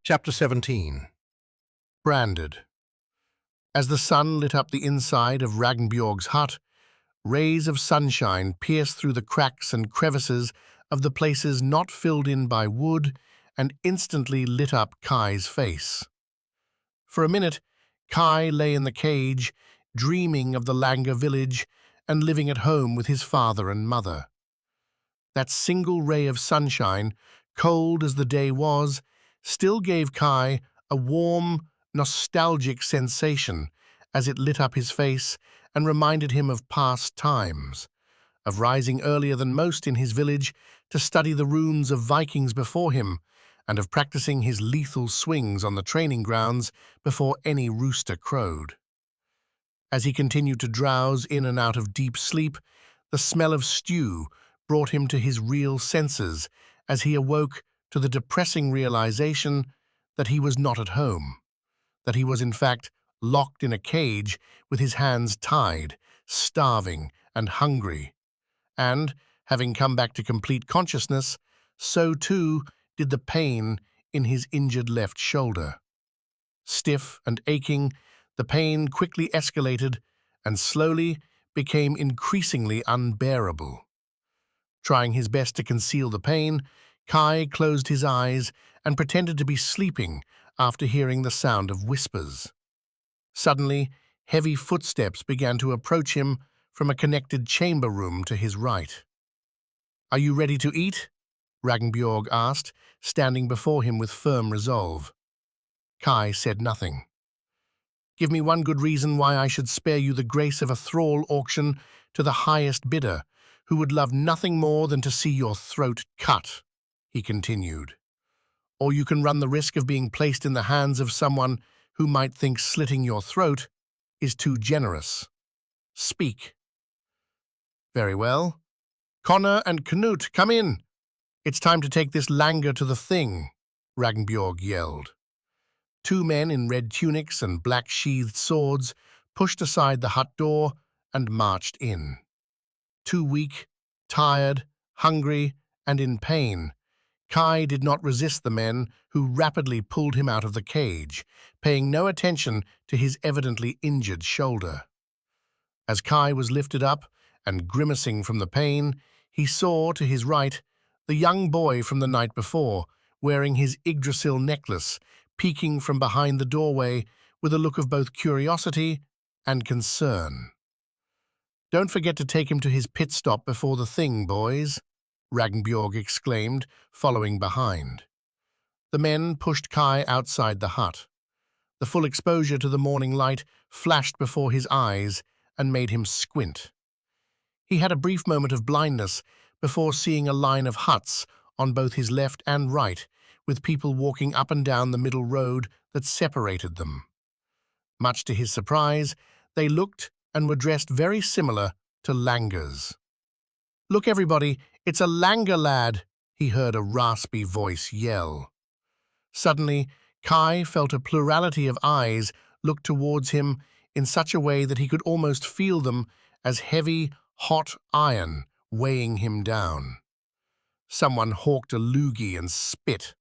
Chapter 17. Branded. As the sun lit up the inside of Ragnbjörg's hut, rays of sunshine pierced through the cracks and crevices of the places not filled in by wood and instantly lit up Kai's face. For a minute, Kai lay in the cage, dreaming of the Langer village and living at home with his father and mother. That single ray of sunshine, cold as the day was, still gave Kai a warm, nostalgic sensation as it lit up his face and reminded him of past times, of rising earlier than most in his village to study the runes of Vikings before him, and of practicing his lethal swings on the training grounds before any rooster crowed. As he continued to drowse in and out of deep sleep, the smell of stew brought him to his real senses as he awoke to the depressing realization that he was not at home, that he was in fact locked in a cage with his hands tied, starving and hungry. And, having come back to complete consciousness, so too did the pain in his injured left shoulder. Stiff and aching, the pain quickly escalated and slowly became increasingly unbearable. Trying his best to conceal the pain, Kai closed his eyes and pretended to be sleeping after hearing the sound of whispers. Suddenly, heavy footsteps began to approach him from a connected chamber room to his right. "Are you ready to eat?" Ragnbjörg asked, standing before him with firm resolve. Kai said nothing. "Give me one good reason why I should spare you the grace of a thrall auction to the highest bidder, who would love nothing more than to see your throat cut," he continued. "Or you can run the risk of being placed in the hands of someone who might think slitting your throat is too generous. Speak." "Very well. Connor and Knut, come in. It's time to take this Langer to the thing," Ragnbjörg yelled. Two men in red tunics and black-sheathed swords pushed aside the hut door and marched in. Too weak, tired, hungry, and in pain, Kai did not resist the men who rapidly pulled him out of the cage, paying no attention to his evidently injured shoulder. As Kai was lifted up and grimacing from the pain, he saw, to his right, the young boy from the night before, wearing his Yggdrasil necklace, peeking from behind the doorway with a look of both curiosity and concern. "Don't forget to take him to his pit stop before the thing, boys," Ragnbjörg exclaimed, following behind. The men pushed Kai outside the hut. The full exposure to the morning light flashed before his eyes and made him squint. He had a brief moment of blindness before seeing a line of huts on both his left and right, with people walking up and down the middle road that separated them. Much to his surprise, they looked and were dressed very similar to Langers. "Look, everybody, it's a Langer lad," he heard a raspy voice yell. Suddenly, Kai felt a plurality of eyes look towards him in such a way that he could almost feel them as heavy, hot iron weighing him down. Someone hawked a loogie and spit.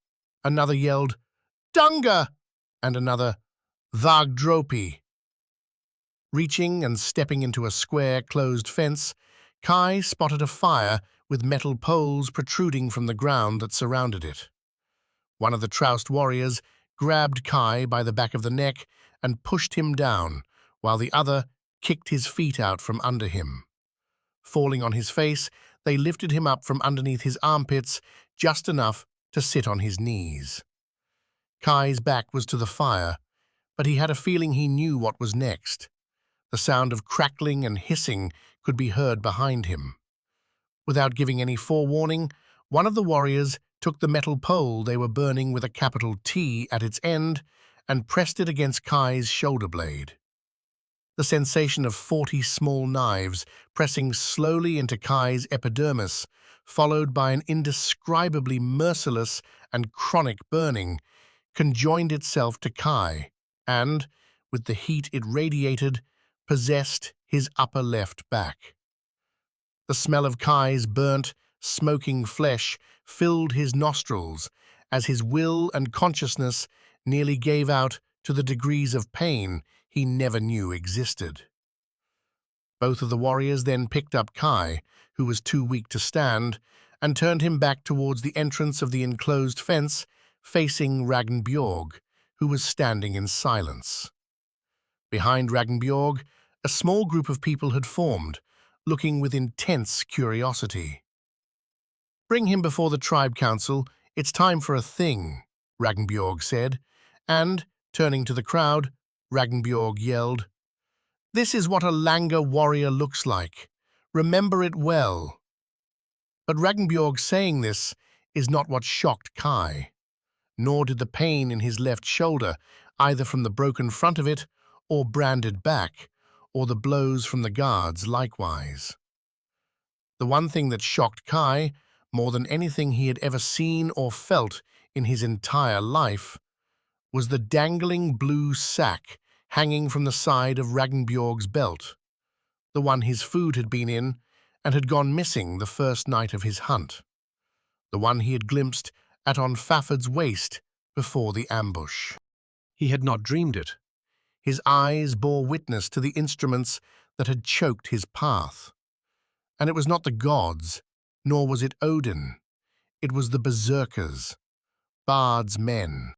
Another yelled, "Dunga!" and another, "Vagdropi." Reaching and stepping into a square, closed fence, Kai spotted a fire with metal poles protruding from the ground that surrounded it. One of the Troust warriors grabbed Kai by the back of the neck and pushed him down, while the other kicked his feet out from under him. Falling on his face, they lifted him up from underneath his armpits just enough to sit on his knees. Kai's back was to the fire, but he had a feeling he knew what was next. The sound of crackling and hissing could be heard behind him. Without giving any forewarning, one of the warriors took the metal pole they were burning with a capital T at its end and pressed it against Kai's shoulder blade. The sensation of 40 small knives pressing slowly into Kai's epidermis, followed by an indescribably merciless and chronic burning, conjoined itself to Kai and, with the heat it radiated, possessed his upper left back. The smell of Kai's burnt, smoking flesh filled his nostrils, as his will and consciousness nearly gave out to the degrees of pain he never knew existed. Both of the warriors then picked up Kai, who was too weak to stand, and turned him back towards the entrance of the enclosed fence, facing Ragnbjörg, who was standing in silence. Behind Ragnbjörg, a small group of people had formed, looking with intense curiosity. "Bring him before the tribe council. It's time for a thing," Ragnbjörg said, and, turning to the crowd, Ragnbjörg yelled, "This is what a Langa warrior looks like. Remember it well." But Ragnbjörg saying this is not what shocked Kai, nor did the pain in his left shoulder, either from the broken front of it or branded back, or the blows from the guards likewise. The one thing that shocked Kai, more than anything he had ever seen or felt in his entire life, was the dangling blue sack hanging from the side of Ragnbjörg's belt, the one his food had been in and had gone missing the first night of his hunt, the one he had glimpsed at on Fafard's waist before the ambush. He had not dreamed it. His eyes bore witness to the instruments that had choked his path. And it was not the gods, nor was it Odin. It was the berserkers, Bard's men.